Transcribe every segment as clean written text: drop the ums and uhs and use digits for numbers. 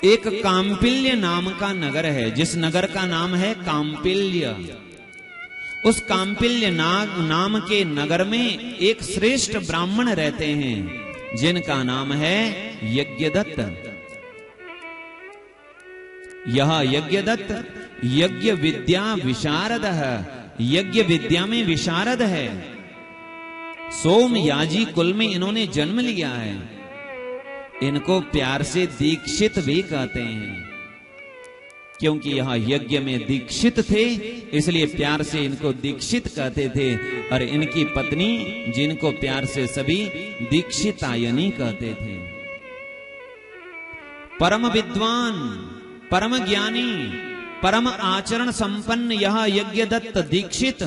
एक काम्पिल्य नाम का नगर है, जिस नगर का नाम है काम्पिल्य। उस काम्पिल्य नाम के नगर में एक श्रेष्ठ ब्राह्मण रहते हैं जिनका नाम है यज्ञदत्त। यह यज्ञदत्त यज्ञ विद्या विशारद है, यज्ञ विद्या में विशारद है। सोम याजी कुल में इन्होंने जन्म लिया है। इनको प्यार से दीक्षित भी कहते हैं, क्योंकि यह यज्ञ में दीक्षित थे, इसलिए प्यार से इनको दीक्षित कहते थे। और इनकी पत्नी, जिनको प्यार से सभी दीक्षितायनी कहते थे। परम विद्वान, परम ज्ञानी, परम आचरण संपन्न यह यज्ञदत्त दीक्षित,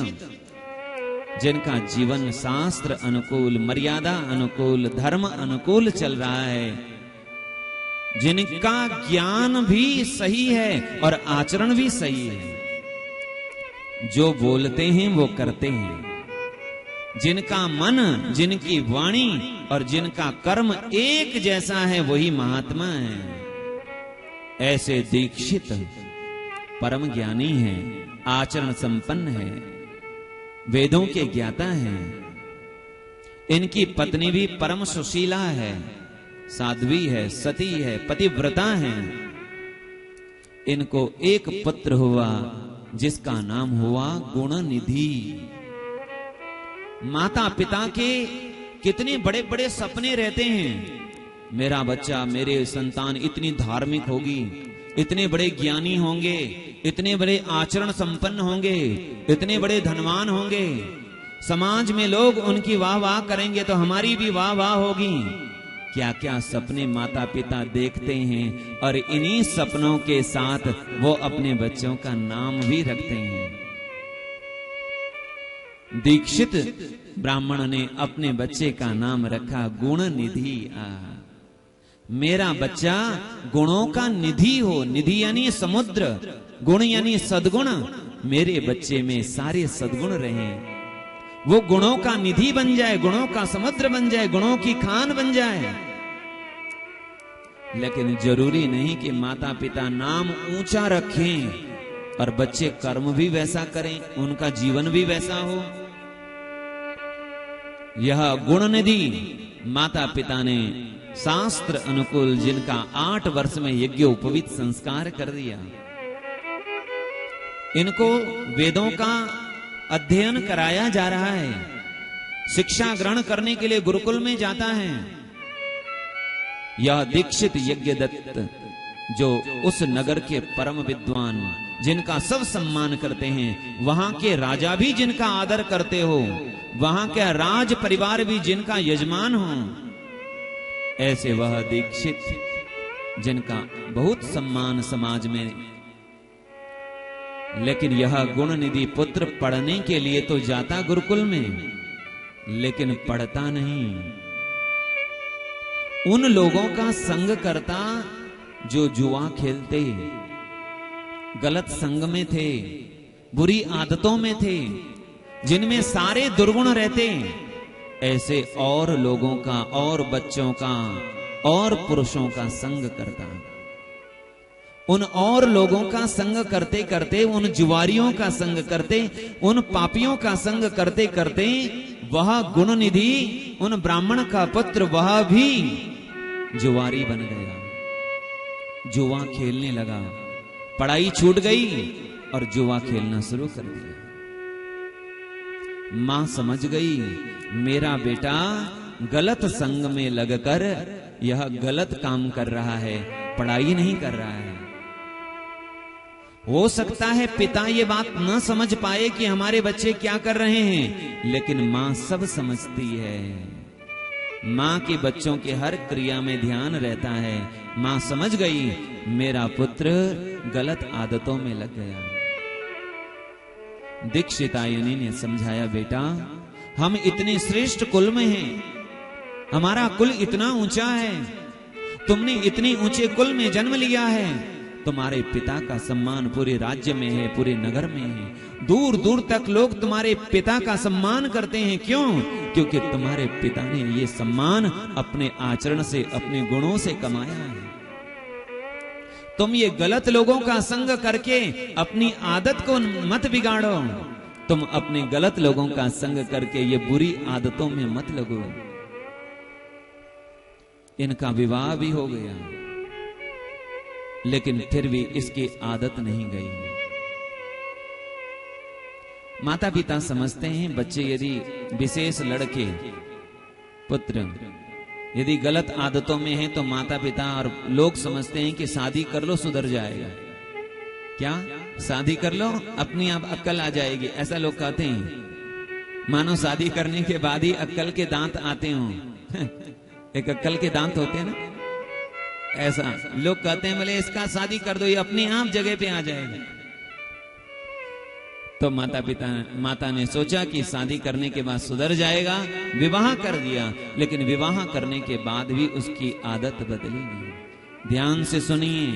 जिनका जीवन शास्त्र अनुकूल, मर्यादा अनुकूल, धर्म अनुकूल चल रहा है, जिनका ज्ञान भी सही है और आचरण भी सही है, जो बोलते हैं वो करते हैं, जिनका मन, जिनकी वाणी और जिनका कर्म एक जैसा है, वही महात्मा है। ऐसे दीक्षित परम ज्ञानी है, आचरण संपन्न है, वेदों के ज्ञाता हैं। इनकी पत्नी भी परम सुशीला है, साध्वी है, सती है, पतिव्रता है। इनको एक पुत्र हुआ जिसका नाम हुआ गुणनिधि। माता पिता के कितने बड़े बड़े सपने रहते हैं, मेरा बच्चा, मेरे संतान इतनी धार्मिक होगी, इतने बड़े ज्ञानी होंगे, इतने बड़े आचरण संपन्न होंगे, इतने बड़े धनवान होंगे, समाज में लोग उनकी वाह वाह करेंगे तो हमारी भी वाह वाह होगी। क्या क्या सपने माता पिता देखते हैं, और इन्हीं सपनों के साथ वो अपने बच्चों का नाम भी रखते हैं। दीक्षित ब्राह्मण ने अपने बच्चे का नाम रखा गुणनिधि। मेरा बच्चा गुणों का निधि हो, निधि यानी समुद्र, गुण यानी सद्गुण, मेरे बच्चे में सारे सद्गुण रहें, वो गुणों का निधि बन जाए, गुणों का समुद्र बन जाए, गुणों की खान बन जाए। लेकिन जरूरी नहीं कि माता पिता नाम ऊंचा रखें और बच्चे कर्म भी वैसा करें, उनका जीवन भी वैसा हो। यह गुणनिधि माता पिता ने शास्त्र अनुकूल, जिनका 8 वर्ष में यज्ञ उपवीत संस्कार कर दिया, इनको वेदों का अध्ययन कराया जा रहा है, शिक्षा ग्रहण करने के लिए गुरुकुल में जाता है। यह दीक्षित यज्ञदत्त, जो उस नगर के परम विद्वान, जिनका सब सम्मान करते हैं, वहां के राजा भी जिनका आदर करते हो, वहां के राज परिवार भी जिनका यजमान हो, ऐसे वह दीक्षित जिनका बहुत सम्मान समाज में। लेकिन यह गुणनिधि पुत्र पढ़ने के लिए तो जाता गुरुकुल में, लेकिन पढ़ता नहीं। उन लोगों का संग करता जो जुआ खेलते, गलत संग में थे, बुरी आदतों में थे, जिनमें सारे दुर्गुण रहते, ऐसे और लोगों का, और बच्चों का, और पुरुषों का संग करता। उन और लोगों का संग करते करते, उन जुआरियों का संग करते, उन पापियों का संग करते करते, वह गुणनिधि, उन ब्राह्मण का पुत्र, वह भी जुआरी बन गया, जुआ खेलने लगा। पढ़ाई छूट गई और जुआ खेलना शुरू कर दिया। मां समझ गई, मेरा बेटा गलत संग में लगकर यह गलत काम कर रहा है, पढ़ाई नहीं कर रहा है। हो सकता है पिता ये बात न समझ पाए कि हमारे बच्चे क्या कर रहे हैं, लेकिन मां सब समझती है। मां के बच्चों के हर क्रिया में ध्यान रहता है। मां समझ गई, मेरा पुत्र गलत आदतों में लग गया। दीक्षितायनी ने समझाया, बेटा हम इतने श्रेष्ठ कुल में हैं, हमारा कुल इतना ऊंचा है, तुमने इतने ऊंचे कुल में जन्म लिया है, तुम्हारे पिता का सम्मान पूरे राज्य में है, पूरे नगर में है, दूर दूर तक लोग तुम्हारे पिता का सम्मान करते हैं। क्यों? क्योंकि तुम्हारे पिता ने ये सम्मान अपने आचरण से, अपने गुणों से कमाया है। तुम ये गलत लोगों का संग करके अपनी आदत को मत बिगाड़ो। तुम अपने गलत लोगों का संग करके ये बुरी आदतों में मत लगो। इनका विवाह भी हो गया, लेकिन फिर भी इसकी आदत नहीं गई। माता पिता समझते हैं बच्चे यदि विशेष लड़के पुत्र यदि गलत आदतों में हैं तो माता पिता और लोग समझते हैं कि शादी कर लो सुधर जाएगा। क्या शादी कर लो अपनी आप अक्ल आ जाएगी, ऐसा लोग कहते हैं। मानो शादी करने के बाद ही अक्ल के दांत आते हों। एक अक्ल के दांत होते हैं ना, ऐसा लोग कहते हैं। बोले इसका शादी कर दो, ये अपने आप जगह पे आ जाएगा। तो माता ने सोचा कि शादी करने के बाद सुधर जाएगा, विवाह कर दिया। लेकिन विवाह करने के बाद भी उसकी आदत बदली नहीं। ध्यान से सुनिए,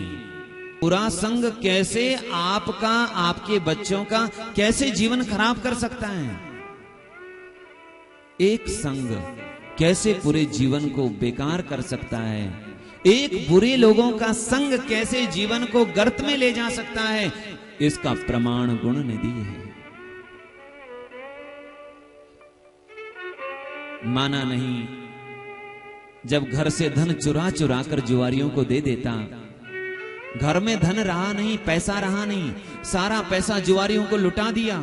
बुरा संग कैसे आपका, आपके बच्चों का कैसे जीवन खराब कर सकता है। एक संग कैसे पूरे जीवन को बेकार कर सकता है। एक बुरे लोगों का संग कैसे जीवन को गर्त में ले जा सकता है, इसका प्रमाण गुण निधि है। माना नहीं, जब घर से धन चुरा चुरा कर जुआरियों को दे देता। घर में धन रहा नहीं, पैसा रहा नहीं, सारा पैसा जुआरियों को लुटा दिया।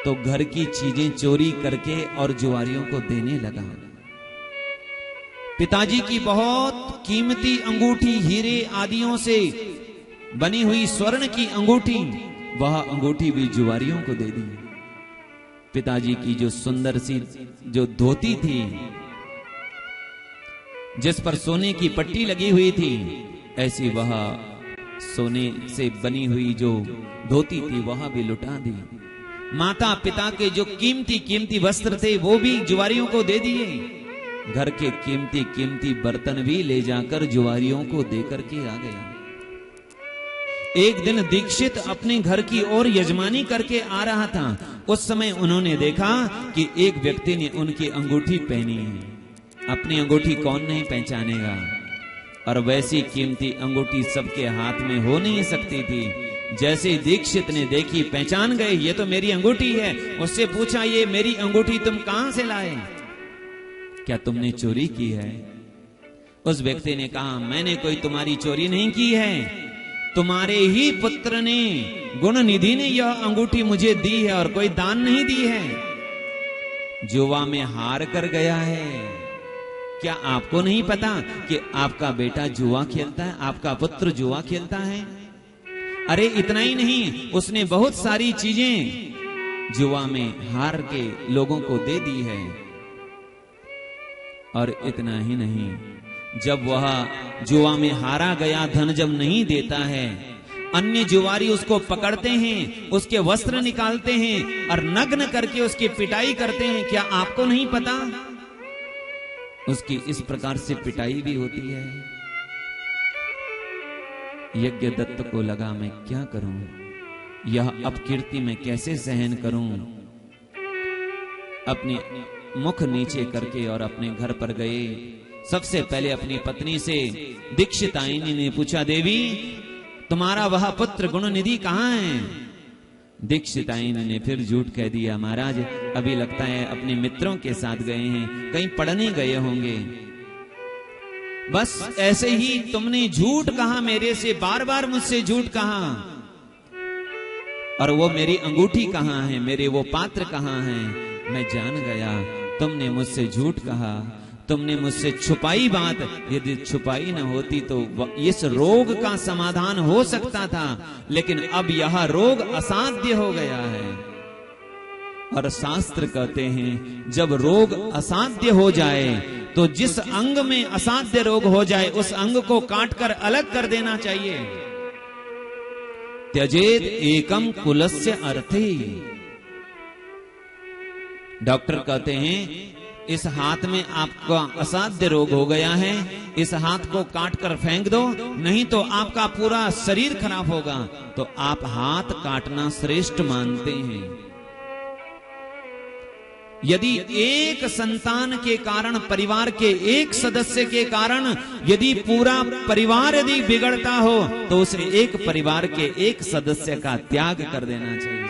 तो घर की चीजें चोरी करके और जुआरियों को देने लगा। पिताजी की बहुत कीमती अंगूठी, हीरे आदियों से बनी हुई स्वर्ण की अंगूठी, वह अंगूठी भी जुआरियों को दे दी। पिताजी की जो सुंदर सी जो धोती थी, जिस पर सोने की पट्टी लगी हुई थी, ऐसी वह सोने से बनी हुई जो धोती थी वह भी लुटा दी। माता पिता के जो कीमती कीमती वस्त्र थे वो भी जुआरियों को दे दिए। घर के कीमती कीमती बर्तन भी ले जाकर जुआरियों को देकर के आ गया। एक दिन दीक्षित अपने घर की ओर यजमानी करके आ रहा था। उस समय उन्होंने देखा कि एक व्यक्ति ने उनकी अंगूठी पहनी है। अपनी अंगूठी कौन नहीं पहचानेगा, और वैसी कीमती अंगूठी सबके हाथ में हो नहीं सकती थी। जैसे दीक्षित ने देखी, पहचान गए, ये तो मेरी अंगूठी है। उससे पूछा, ये मेरी अंगूठी तुम कहां से लाए, क्या तुमने चोरी की है? उस व्यक्ति ने कहा, मैंने कोई तुम्हारी चोरी नहीं की है, तुम्हारे ही पुत्र ने, गुण निधि ने यह अंगूठी मुझे दी है और कोई दान नहीं दी है। जुआ में हार कर गया है। क्या आपको नहीं पता कि आपका बेटा जुआ खेलता है, आपका पुत्र जुआ खेलता है? अरे इतना ही नहीं, उसने बहुत सारी चीजें जुआ में हार के लोगों को दे दी है। और इतना ही नहीं, जब वह जुआ में हारा गया धन जब नहीं देता है, अन्य जुआरी उसको पकड़ते हैं, उसके वस्त्र निकालते हैं और नग्न करके उसकी पिटाई करते हैं। क्या आपको नहीं पता उसकी इस प्रकार से पिटाई भी होती है? यज्ञ दत्त को लगा, मैं क्या करूं, यह अपकीर्ति मैं कैसे सहन करूं। अपने मुख नीचे करके और अपने घर पर गए। सबसे पहले अपनी पत्नी से दीक्षितायनी ने पूछा, देवी तुम्हारा वह पुत्र गुणनिधि कहां है? दीक्षितायनी ने फिर झूठ कह दिया, महाराज अभी लगता है अपने मित्रों के साथ गए हैं, कहीं पढ़ने गए होंगे। बस ऐसे ही तुमने झूठ कहा मेरे से, बार बार मुझसे झूठ कहा। और वो मेरी अंगूठी कहां है, मेरे वो पात्र कहां हैं? मैं जान गया तुमने मुझसे झूठ कहा, तुमने मुझसे छुपाई बात। यदि छुपाई न होती तो इस रोग का समाधान हो सकता था, लेकिन अब यह रोग असाध्य हो गया है। और शास्त्र कहते हैं, जब रोग असाध्य हो जाए तो जिस अंग में असाध्य रोग हो जाए उस अंग को काटकर अलग कर देना चाहिए। त्यजेत एकम कुलस्य अर्थे। डॉक्टर कहते हैं, इस हाथ में आपका असाध्य रोग हो गया है, इस हाथ को काटकर फेंक दो, नहीं तो आपका पूरा शरीर खराब होगा। तो आप हाथ काटना श्रेष्ठ मानते हैं। यदि एक संतान के कारण, परिवार के एक सदस्य के कारण यदि पूरा परिवार यदि बिगड़ता हो तो उसे एक परिवार के एक सदस्य का त्याग कर देना चाहिए।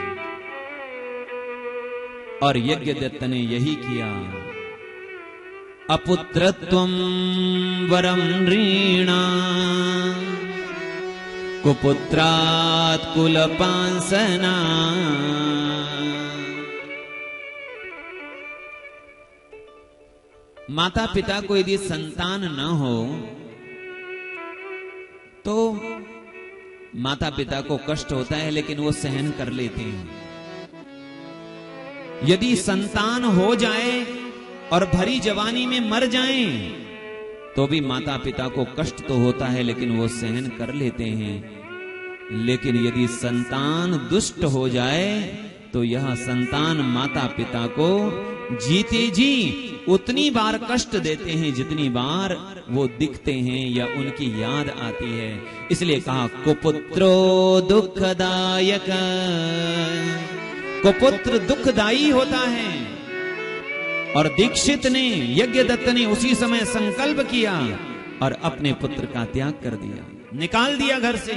और यज्ञदत्त ने यही किया। अपुत्रत्वं वरम नृणा कुपुत्रात् कुलपांसना। माता पिता को यदि संतान न हो तो माता पिता को कष्ट होता है, लेकिन वो सहन कर लेते हैं। यदि संतान हो जाए और भरी जवानी में मर जाएं तो भी माता पिता को कष्ट तो होता है, लेकिन वो सहन कर लेते हैं। लेकिन यदि संतान दुष्ट हो जाए तो यह संतान माता पिता को जीते जी उतनी बार कष्ट देते हैं जितनी बार वो दिखते हैं या उनकी याद आती है। इसलिए कहा कुपुत्रो दुखदायक। कुपुत्र दुखदाई होता है। और दीक्षित ने, यज्ञदत्त ने उसी समय संकल्प किया और अपने पुत्र का त्याग कर दिया, निकाल दिया घर से।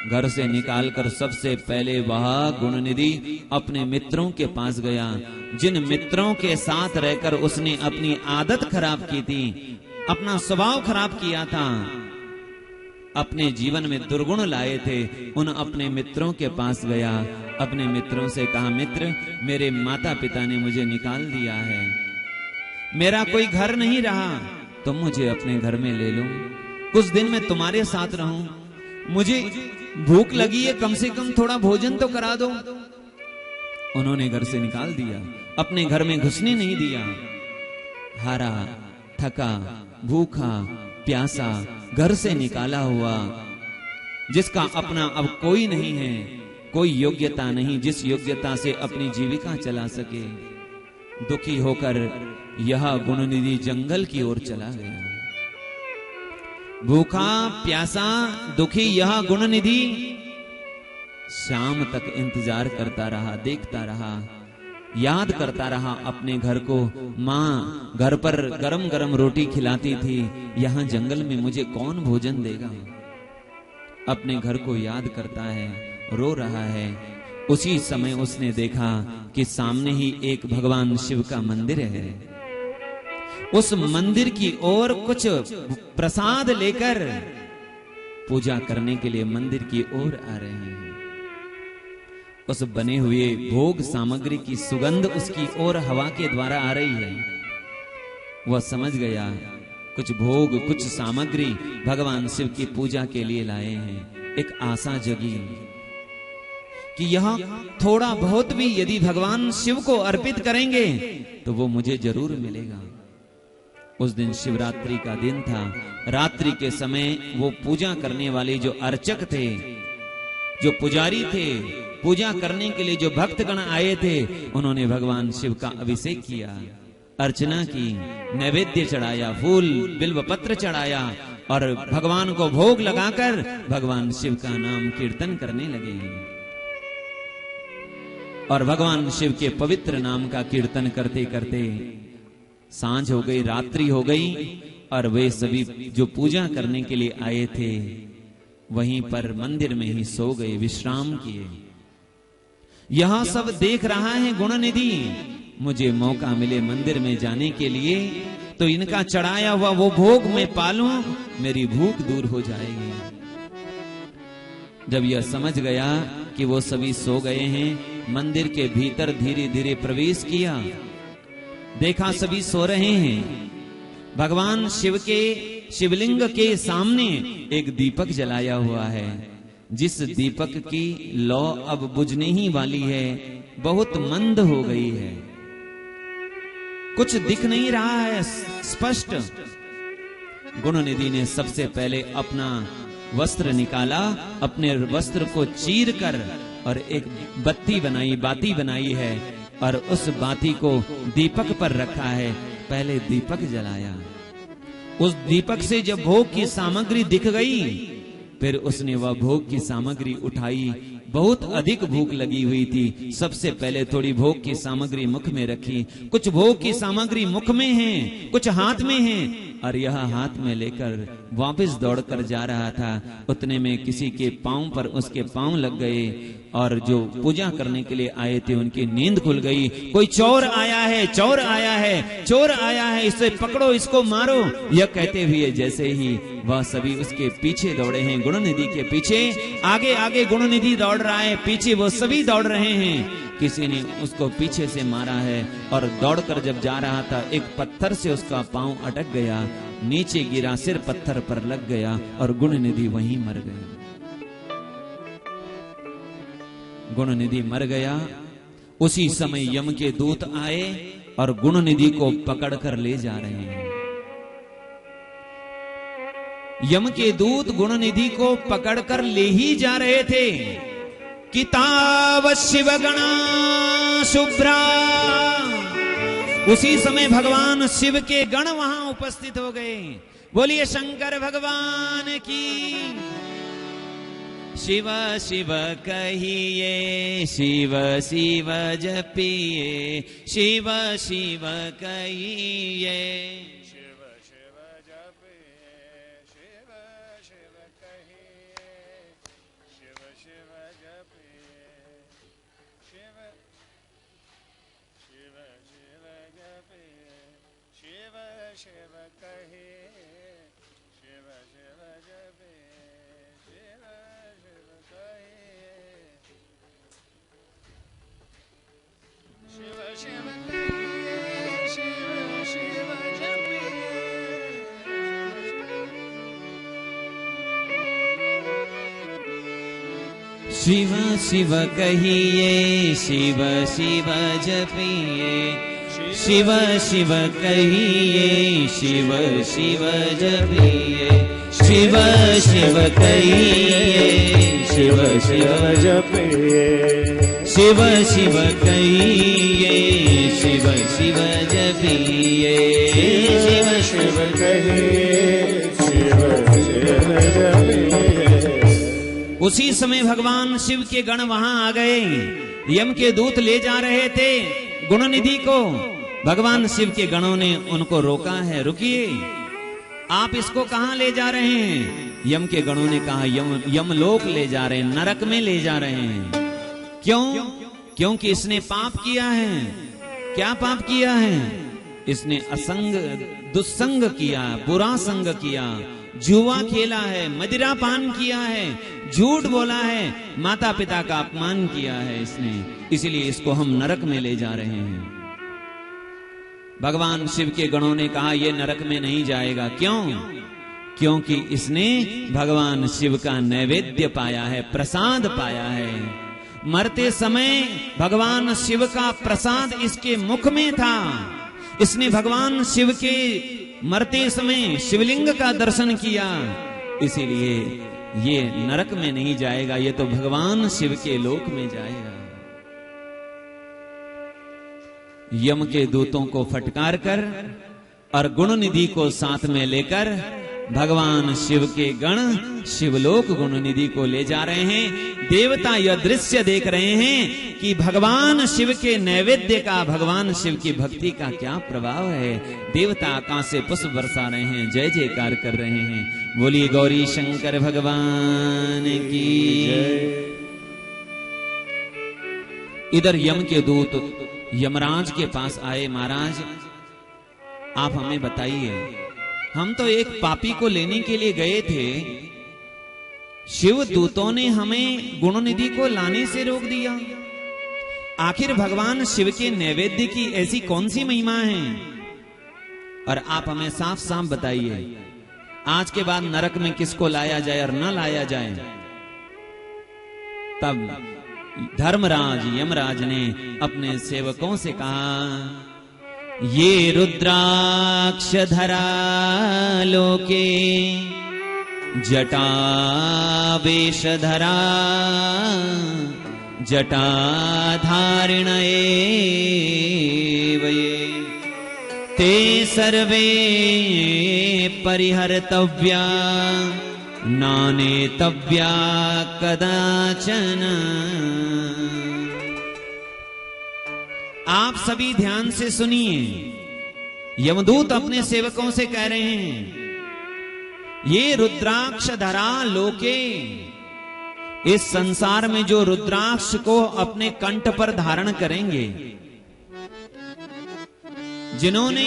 घर से निकालकर सबसे पहले वह गुणनिधि अपने मित्रों के पास गया, जिन मित्रों के साथ रहकर उसने अपनी आदत खराब की थी, अपना स्वभाव खराब किया था, अपने जीवन में दुर्गुण लाए थे, उन अपने मित्रों के पास गया। अपने मित्रों से कहा, मित्र, मेरे माता पिता ने मुझे निकाल दिया है, मेरा कोई घर नहीं रहा, तुम मुझे अपने घर में ले लो, कुछ दिन मैं तुम्हारे साथ रहूं, मुझे भूख लगी है, कम से कम थोड़ा भोजन तो करा दो। उन्होंने घर से निकाल दिया, अपने घर में घुसने नहीं दिया। हारा, थका, भूखा, प्यासा, घर से निकाला हुआ, जिसका अपना अब कोई नहीं है, कोई योग्यता नहीं जिस योग्यता से अपनी जीविका चला सके, दुखी होकर यह गुणनिधि जंगल की ओर चला गया। भूखा, प्यासा, दुखी यह गुणनिधि शाम तक इंतजार करता रहा, देखता रहा, याद करता रहा अपने घर को। माँ घर पर गरम गरम रोटी खिलाती थी, यहाँ जंगल में मुझे कौन भोजन देगा। अपने घर को याद करता है, रो रहा है। उसी समय उसने देखा कि सामने ही एक भगवान शिव का मंदिर है। उस मंदिर की ओर कुछ प्रसाद लेकर पूजा करने के लिए मंदिर की ओर आ रहे हैं। उस बने हुए भोग सामग्री की सुगंध उसकी ओर हवा के द्वारा आ रही है। वह समझ गया कुछ भोग, कुछ सामग्री भगवान शिव की पूजा के लिए लाए हैं। एक आशा जगी कि यह थोड़ा बहुत भी यदि भगवान शिव को अर्पित करेंगे तो वो मुझे जरूर मिलेगा। उस दिन शिवरात्रि का दिन था। रात्रि के समय वो पूजा करने वाले जो अर्चक थे, जो पुजारी थे, पूजा करने के लिए जो भक्तगण आए थे, उन्होंने भगवान शिव का अभिषेक किया, अर्चना की, नैवेद्य चढ़ाया, फूल बिल्वपत्र चढ़ाया और भगवान को भोग लगाकर भगवान शिव का नाम कीर्तन करने लगे। और भगवान शिव के पवित्र नाम का कीर्तन करते करते सांझ हो गई, रात्रि हो गई और वे सभी जो पूजा करने के लिए आए थे वहीं पर मंदिर में ही सो गए, विश्राम किए। यह सब देख रहा है गुणनिधि, मुझे मौका मिले मंदिर में जाने के लिए तो इनका चढ़ाया हुआ वो भोग मैं पालूं, मेरी भूख दूर हो जाएगी। जब यह समझ गया कि वो सभी सो गए हैं, मंदिर के भीतर धीरे धीरे प्रवेश किया, देखा सभी सो रहे हैं। भगवान शिव के शिवलिंग के सामने एक दीपक जलाया हुआ है, जिस दीपक की लौ अब बुझने ही वाली है, बहुत मंद हो गई है, कुछ दिख नहीं रहा है स्पष्ट। गुणनिधि ने सबसे पहले अपना वस्त्र निकाला, अपने वस्त्र को चीर कर और एक बत्ती बनाई, बाती बनाई है और उस बाती को दीपक पर रखा है। पहले दीपक जलाया, उस दीपक से जब भोग की सामग्री दिख गई, फिर उसने वह भोग की सामग्री उठाई, बहुत अधिक भूख लगी हुई थी। सबसे पहले थोड़ी भोग की सामग्री मुख में रखी। कुछ भोग की सामग्री मुख में है, कुछ हाथ में है, और यह हाथ में लेकर वापस दौड़कर जा रहा था। उतने में किसी के पांव पर उसके पांव लग गए, और जो पूजा करने के लिए आए थे उनकी नींद खुल गई। कोई चोर आया है, चोर आया है, चोर आया है, इसे पकड़ो, इसको मारो, यह कहते हुए जैसे ही वह सभी उसके पीछे दौड़े हैं, गुणनिधि के पीछे। आगे आगे गुणनिधि दौड़ रहा है, पीछे वो सभी दौड़ रहे हैं। किसी ने उसको पीछे से मारा है, और दौड़कर जब जा रहा था एक पत्थर से उसका पांव अटक गया, नीचे गिरा, सिर पत्थर पर लग गया और गुणनिधि वहीं मर गया। गुणनिधि मर गया। उसी समय यम के दूत आए और गुणनिधि को पकड़कर ले जा रहे हैं। यम के दूत गुणनिधि को पकड़कर ले ही जा रहे थे कि ताव शिव गणा शुभ्रा। उसी समय भगवान शिव के गण वहां उपस्थित हो गए। बोलिए शंकर भगवान की। शिव शिव कहिए, शिव शिव जपिए, शिव शिव कहिए, शिव शिव जपिए, शिव शिव कहिए, शिव शिव जपिए, शिव शिव शिव जपिए, शिव शिव कहिए, शिव शिव जपिए, शिव शिव कहिए, शिव शिव कहिए, शिव शिव जपिए। शिव शिव कहिए, शिव शिव जपिए, शिव शिव कहिए, शिव शिव जपिए, शिव शिव कहिए, शिव शिव जपिए, शिव शिव कहिए, शिव शिव जपिए, शिव शिव कहिए, शिव शिव जपिए। उसी समय भगवान शिव के गण वहां आ गए। यम के दूत ले जा रहे थे गुणनिधि को। भगवान शिव के गणों ने उनको रोका है, रुकिए, आप इसको कहां ले जा रहे हैं? यम के गणों ने कहा यमलोक ले जा रहे हैं, नरक में ले जा रहे हैं। क्यों? क्योंकि इसने पाप किया है। क्या पाप किया है? इसने असंग दुस्संग किया, बुरा संग किया, जुआ खेला है, मदिरा पान किया है, झूठ बोला है, माता पिता का अपमान किया है इसने, इसलिए इसको हम नरक में ले जा रहे हैं। भगवान शिव के गणों ने कहा यह नरक में नहीं जाएगा। क्यों? क्योंकि इसने भगवान शिव का नैवेद्य पाया है, प्रसाद पाया है। मरते समय भगवान शिव का प्रसाद इसके मुख में था। इसने भगवान शिव के मरते समय शिवलिंग का दर्शन किया, इसीलिए ये नरक में नहीं जाएगा, ये तो भगवान शिव के लोक में जाएगा। यम के दूतों को फटकार कर और गुणनिधि को साथ में लेकर भगवान शिव के गण शिवलोक गुणनिधि को ले जा रहे हैं। देवता यह दृश्य देख रहे हैं कि भगवान शिव के नैवेद्य का, भगवान शिव की भक्ति का क्या प्रभाव है। देवता आकाश से पुष्प बरसा रहे हैं, जय जयकार कर रहे हैं। बोलिए गौरी शंकर भगवान की जय। इधर यम के दूत यमराज के पास आए। महाराज आप हमें बताइए, हम तो एक पापी को लेने के लिए गए थे, शिव दूतों ने हमें गुणनिधि को लाने से रोक दिया। आखिर भगवान शिव के नैवेद्य की ऐसी कौन सी महिमा है? और आप हमें साफ साफ बताइए, आज के बाद नरक में किसको लाया जाए और न लाया जाए? तब धर्मराज यमराज ने अपने सेवकों से कहा, ये रुद्राक्ष धरा लोके जटा वेश धरा जटा धारिण ते सर्वे परिहर्तव्या नानेतव्या कदाचन। आप सभी ध्यान से सुनिए, यमदूत अपने सेवकों से कह रहे हैं, ये रुद्राक्ष धरा लोके, इस संसार में जो रुद्राक्ष को अपने कंठ पर धारण करेंगे, जिन्होंने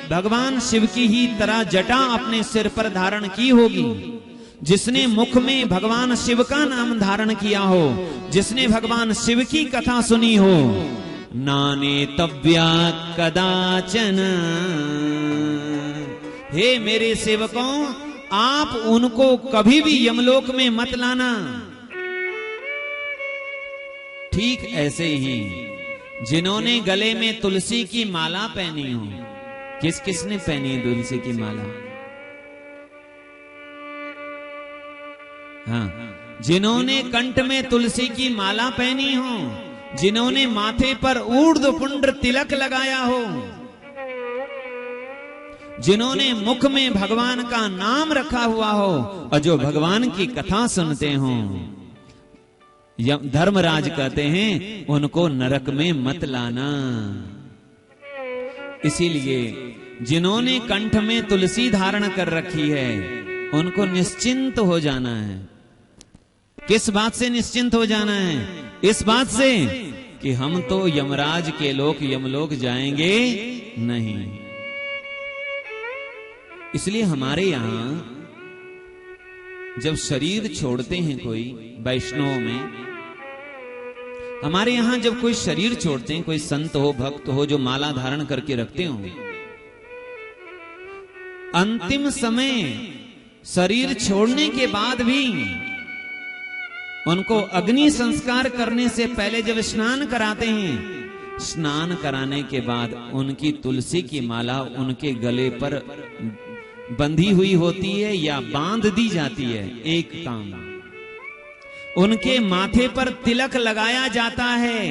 भगवान शिव की ही तरह जटा अपने सिर पर धारण की होगी, जिसने मुख में भगवान शिव का नाम धारण किया हो, जिसने भगवान शिव की कथा सुनी हो, नानेतव्या कदाचन। हे मेरे सेवकों, आप उनको कभी भी यमलोक में मत लाना। ठीक ऐसे ही जिन्होंने गले में तुलसी की माला पहनी हो, किस किसने पहनी है तुलसी की माला? हाँ, जिन्होंने कंठ में तुलसी की माला पहनी हो, जिन्होंने माथे पर ऊर्ध्वपुंड्र तिलक लगाया हो, जिन्होंने मुख में भगवान का नाम रखा हुआ हो और जो भगवान की कथा सुनते हो, धर्मराज कहते हैं उनको नरक में मत लाना। इसीलिए जिन्होंने कंठ में तुलसी धारण कर रखी है, उनको निश्चिंत हो जाना है। किस बात से निश्चिंत हो जाना है? इस बात से कि हम तो यमराज के लोग यमलोक जाएंगे नहीं। इसलिए हमारे यहां जब शरीर छोड़ते हैं कोई वैष्णव में, हमारे यहां जब कोई शरीर छोड़ते हैं, कोई संत हो भक्त हो जो माला धारण करके रखते हो, अंतिम समय शरीर छोड़ने के बाद भी उनको अग्नि संस्कार करने से पहले जब स्नान कराते हैं, स्नान कराने के बाद उनकी तुलसी की माला उनके गले पर बंधी हुई होती है या बांध दी जाती है। एक काम, उनके माथे पर तिलक लगाया जाता है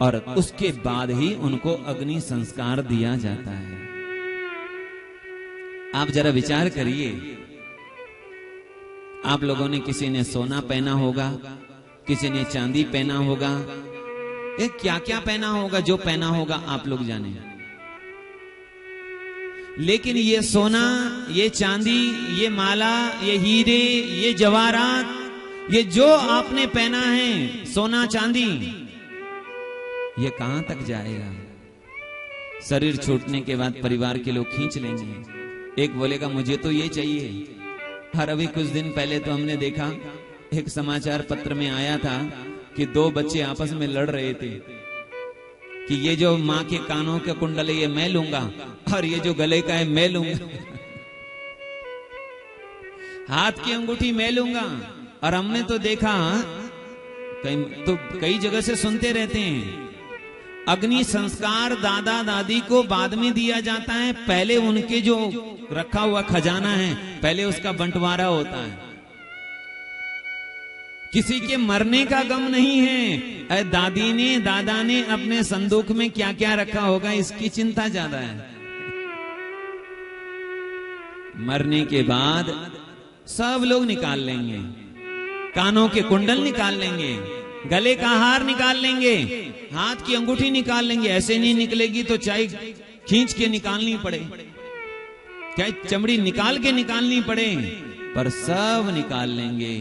और उसके बाद ही उनको अग्नि संस्कार दिया जाता है। आप जरा विचार करिए, आप लोगों ने किसी ने सोना पहना होगा, किसी ने चांदी पहना होगा, क्या क्या पहना होगा, जो पहना होगा आप लोग जाने। लेकिन ये सोना, ये चांदी, ये माला, ये हीरे, ये जवाहरात, ये जो आपने पहना है सोना चांदी, ये कहां तक जाएगा? शरीर छूटने के बाद परिवार के लोग खींच लेंगे। एक बोलेगा मुझे तो ये चाहिए। हर अभी कुछ दिन पहले तो हमने देखा, एक समाचार पत्र में आया था कि दो बच्चे आपस में लड़ रहे थे कि ये जो माँ के कानों के कुंडल है ये मैं लूंगा और ये जो गले का है मैं लूंगा, हाथ की अंगूठी मैं लूंगा। और हमने तो देखा, कई जगह से सुनते रहते हैं, अग्नि संस्कार दादा दादी को बाद में दिया जाता है, पहले उनके जो रखा हुआ खजाना है पहले उसका बंटवारा होता है। किसी के मरने का गम नहीं है, दादी ने दादा ने अपने संदूक में क्या क्या रखा होगा इसकी चिंता ज्यादा है। मरने के बाद सब लोग निकाल लेंगे, कानों के कुंडल निकाल लेंगे, गले का हार निकाल लेंगे, हाथ की अंगूठी निकाल लेंगे। ऐसे नहीं निकलेगी तो चाहे खींच के निकालनी पड़े, चाहे चमड़ी निकाल के निकालनी पड़े, पर सब निकाल लेंगे।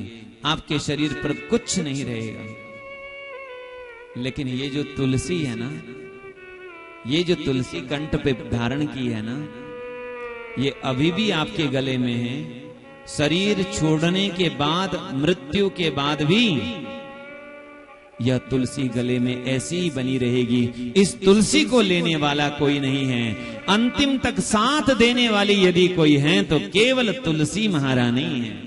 आपके शरीर पर कुछ नहीं रहेगा। लेकिन ये जो तुलसी है ना, ये जो तुलसी कंठ पे धारण की है ना, ये अभी भी आपके गले में है। शरीर छोड़ने के बाद, मृत्यु के बाद भी यह तुलसी गले में ऐसी ही बनी रहेगी। इस तुलसी को लेने वाला कोई नहीं है। अंतिम तक साथ देने वाली यदि कोई है तो केवल तुलसी महारानी है।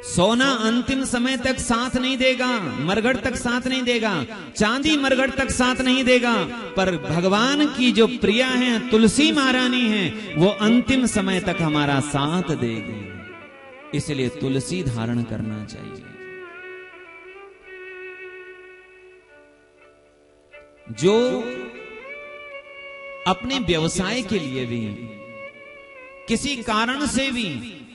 सोना अंतिम समय तक साथ नहीं देगा, मरघट तक साथ नहीं देगा, चांदी मरघट तक साथ नहीं देगा, पर भगवान की जो प्रिया है तुलसी महारानी है, वो अंतिम समय तक हमारा साथ देगी। इसलिए तुलसी धारण करना चाहिए। जो अपने व्यवसाय के लिए भी, किसी कारण से भी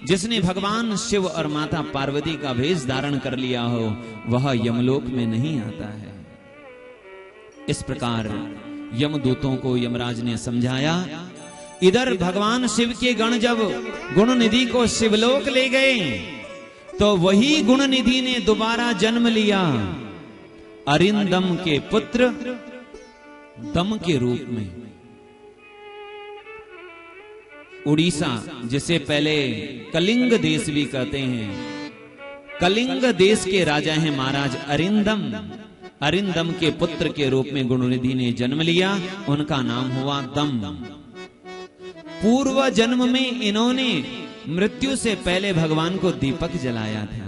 जिसने भगवान शिव और माता पार्वती का भेष धारण कर लिया हो, वह यमलोक में नहीं आता है। इस प्रकार यमदूतों को यमराज ने समझाया। इधर भगवान शिव के गण जब गुण निधि को शिवलोक ले गए, तो वही गुण निधि ने दोबारा जन्म लिया अरिंदम के पुत्र दम के रूप में। उड़ीसा, जिसे पहले कलिंग देश भी कहते हैं, कलिंग देश के राजा हैं महाराज अरिंदम। अरिंदम के पुत्र के रूप में गुणनिधि ने जन्म लिया, उनका नाम हुआ दम। पूर्व जन्म में इन्होंने मृत्यु से पहले भगवान को दीपक जलाया था।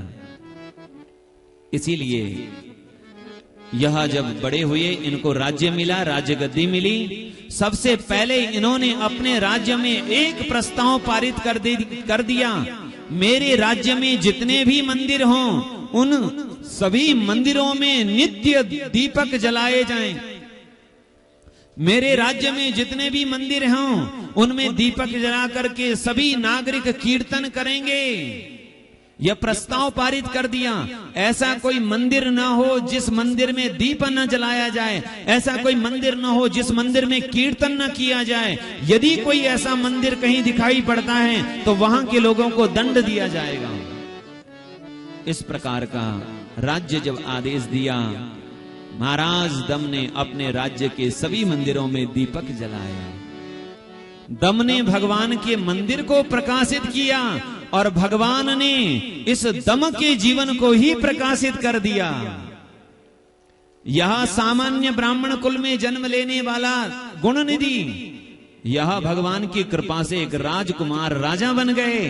इसीलिए यह जब बड़े हुए, इनको राज्य मिला, राज्य गद्दी मिली। सबसे पहले इन्होंने अपने राज्य में एक प्रस्ताव पारित कर दिया, मेरे राज्य में जितने भी मंदिर हों, उन सभी मंदिरों में नित्य दीपक जलाए जाएं। मेरे राज्य में जितने भी मंदिर हों, उनमें दीपक जला करके सभी नागरिक कीर्तन करेंगे। यह प्रस्ताव पारित कर दिया। ऐसा कोई मंदिर ना हो जिस मंदिर में दीप न जलाया जाए, ऐसा कोई मंदिर ना हो जिस मंदिर में कीर्तन न किया जाए। यदि कोई ऐसा मंदिर कहीं दिखाई पड़ता है तो वहां के लोगों को दंड दिया जाएगा। इस प्रकार का राज्य जब आदेश दिया, महाराज दम ने अपने राज्य के सभी मंदिरों में दीपक जलाया। दम ने भगवान के मंदिर को प्रकाशित किया और भगवान ने इस दम के जीवन को ही प्रकाशित कर दिया। यह सामान्य ब्राह्मण कुल में जन्म लेने वाला गुणनिधि, यह भगवान की कृपा से एक राजकुमार राजा बन गए।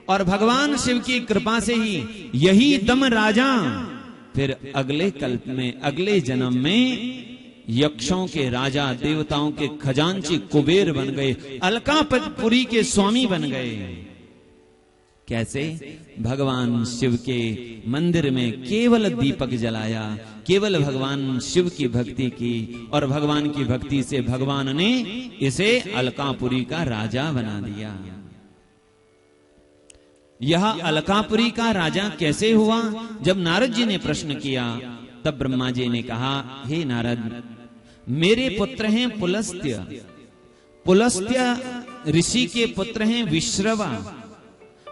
और भगवान शिव की कृपा से ही यही दम राजा फिर अगले कल्प में, अगले जन्म में यक्षों के राजा, देवताओं के खजांची कुबेर बन गए, अलकापुरी के स्वामी बन गए। कैसे? भगवान शिव के मंदिर में केवल दीपक जलाया, केवल भगवान शिव की भक्ति की, और भगवान की भक्ति से भगवान ने इसे अलकापुरी का राजा बना दिया। यह अलकापुरी का राजा कैसे हुआ? जब नारद जी ने प्रश्न किया, तब ब्रह्मा जी ने कहा, हे नारद, मेरे पुत्र हैं पुलस्त्य। पुलस्त्य ऋषि के पुत्र हैं विश्रवा।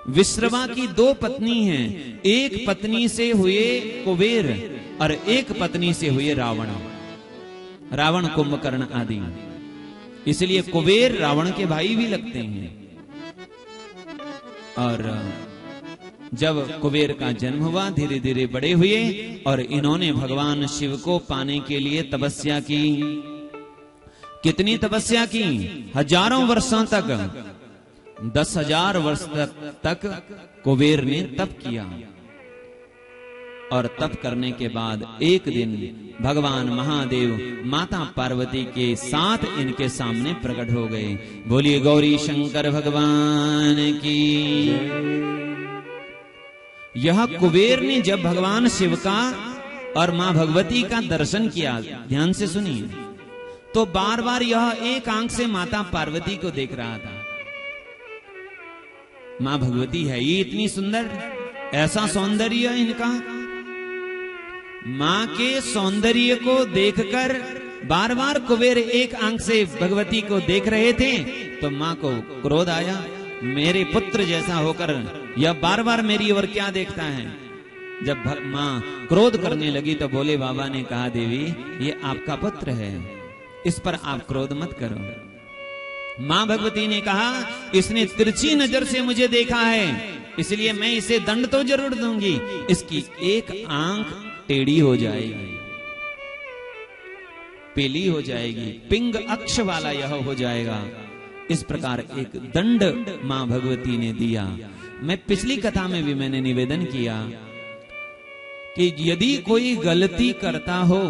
विश्रवा की दो पत्नी हैं, एक पत्नी से हुए कुबेर और एक पत्नी से हुए रावण। रावण, कुंभकर्ण आदि। इसलिए कुबेर रावण के भाई भी लगते हैं। और जब कुबेर का जन्म हुआ, धीरे धीरे बड़े हुए और इन्होंने भगवान शिव को पाने के लिए तपस्या की। कितनी तपस्या की? हजारों वर्षों तक, 10,000 वर्ष तक कुबेर ने तप किया। और तप करने के बाद एक दिन भगवान महादेव माता पार्वती के साथ इनके सामने प्रकट हो गए। बोलिए गौरी शंकर भगवान की। यह कुबेर ने जब भगवान शिव का और मां भगवती का दर्शन किया, ध्यान से सुनिए, तो बार बार यह एक आंख से माता पार्वती को देख रहा था। मां भगवती है ये इतनी सुंदर, ऐसा सौंदर्य इनका। मां के सौंदर्य को देखकर बार बार कुबेर एक आंख से भगवती को देख रहे थे, तो मां को क्रोध आया। मेरे पुत्र जैसा होकर यह बार बार मेरी ओर क्या देखता है? जब मां क्रोध करने लगी तो भोले बाबा ने कहा, देवी ये आपका पुत्र है, इस पर आप क्रोध मत करो। मां भगवती ने कहा, इसने तिरछी नजर से मुझे देखा है, इसलिए मैं इसे दंड तो जरूर दूंगी। इसकी एक आंख टेढ़ी हो जाएगी, पीली हो जाएगी, पिंग अक्ष वाला यह हो जाएगा। इस प्रकार एक दंड मां भगवती ने दिया। मैं पिछली कथा में भी मैंने निवेदन किया कि यदि कोई गलती करता हो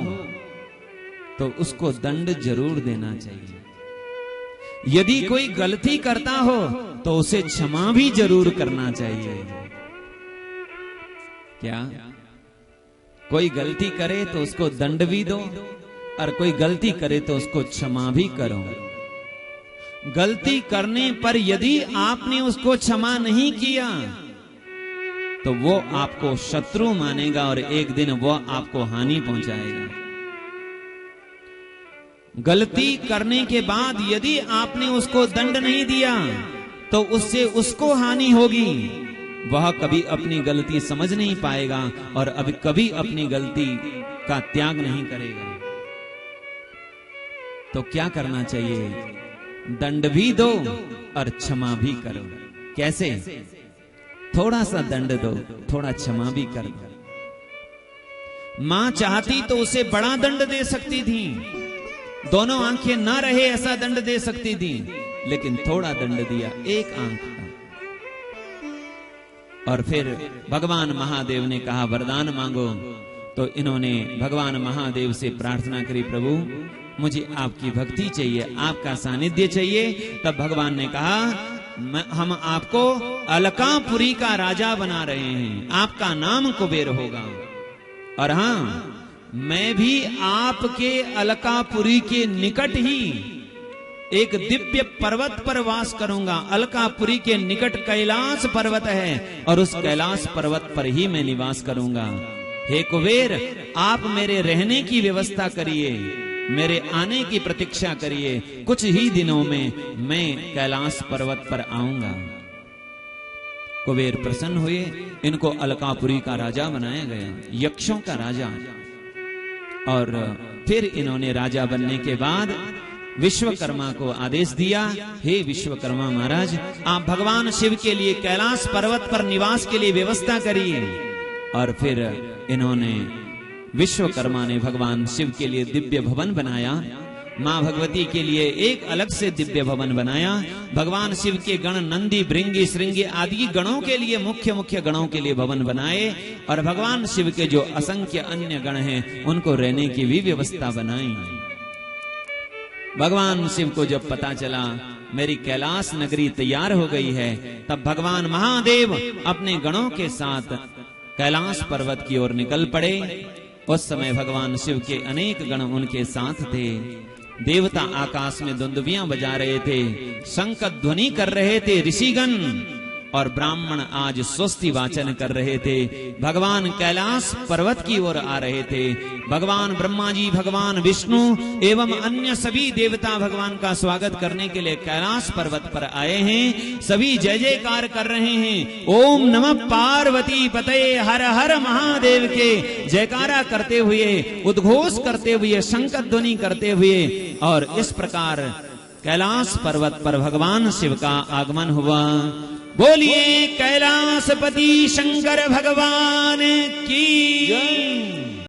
तो उसको दंड जरूर देना चाहिए। यदि कोई गलती करता हो तो उसे क्षमा भी जरूर करना चाहिए। क्या? कोई गलती करे तो उसको दंड भी दो, और कोई गलती करे तो उसको क्षमा भी करो। गलती करने पर यदि आपने उसको क्षमा नहीं किया तो वो आपको शत्रु मानेगा और एक दिन वो आपको हानि पहुंचाएगा। गलती करने के बाद यदि आपने उसको दंड नहीं दिया तो उससे उसको हानि होगी। वह कभी अपनी गलती समझ नहीं पाएगा और अब कभी अपनी गलती का त्याग नहीं करेगा। तो क्या करना चाहिए? दंड भी दो और क्षमा भी करो। कैसे? थोड़ा सा दंड दो, थोड़ा क्षमा भी कर दो। मां चाहती तो उसे बड़ा दंड दे सकती थी, दोनों आंखें ना रहे ऐसा दंड दे सकती थी, लेकिन थोड़ा दंड दिया, एक आंख का। और फिर भगवान महादेव ने कहा वरदान मांगो। तो इन्होंने भगवान महादेव से प्रार्थना करी, प्रभु मुझे आपकी भक्ति चाहिए, आपका सानिध्य चाहिए। तब भगवान ने कहा हम आपको अलकापुरी का राजा बना रहे हैं, आपका नाम कुबेर होगा। और हां, मैं भी आपके अलकापुरी के निकट ही एक दिव्य पर्वत पर वास करूंगा। अलकापुरी के निकट कैलाश पर्वत है और उस कैलाश पर्वत पर ही मैं निवास करूंगा। हे कुबेर, आप मेरे रहने की व्यवस्था करिए, मेरे आने की प्रतीक्षा करिए, कुछ ही दिनों में मैं कैलाश पर्वत पर आऊंगा। कुबेर प्रसन्न हुए, इनको अलकापुरी का राजा बनाया गया, यक्षों का राजा। और फिर इन्होंने राजा बनने के बाद विश्वकर्मा को आदेश दिया, हे विश्वकर्मा महाराज, आप भगवान शिव के लिए कैलाश पर्वत पर निवास के लिए व्यवस्था करिए। और फिर इन्होंने, विश्वकर्मा ने भगवान शिव के लिए दिव्य भवन बनाया, मां भगवती के लिए एक अलग से दिव्य भवन बनाया, भगवान शिव के गण नंदी भृंगी श्रृंगी आदि गणों के लिए, मुख्य मुख्य गणों के लिए भवन बनाए, और भगवान शिव के जो असंख्य अन्य गण हैं उनको रहने की भी व्यवस्था बनाई। भगवान शिव को जब पता चला मेरी कैलाश नगरी तैयार हो गई है, तब भगवान महादेव अपने गणों के साथ कैलाश पर्वत की ओर निकल पड़े। उस समय भगवान शिव के अनेक गण उनके साथ थे। देवता आकाश में दुंदुभियां बजा रहे थे, शंख ध्वनि कर रहे थे ऋषिगण, और ब्राह्मण आज स्वस्ति वाचन कर रहे थे। भगवान कैलाश पर्वत की ओर आ रहे थे। भगवान ब्रह्मा जी, भगवान विष्णु एवं अन्य सभी देवता भगवान का स्वागत करने के लिए कैलाश पर्वत पर आए हैं। सभी जय जयकार कर रहे हैं, ओम नमः पार्वती पतये हर हर महादेव के जयकारा करते हुए, उद्घोष करते हुए, शंख ध्वनि करते हुए। और इस प्रकार कैलाश पर्वत पर भगवान शिव का आगमन हुआ। बोलिए कैलाशपति शंकर भगवान की जय।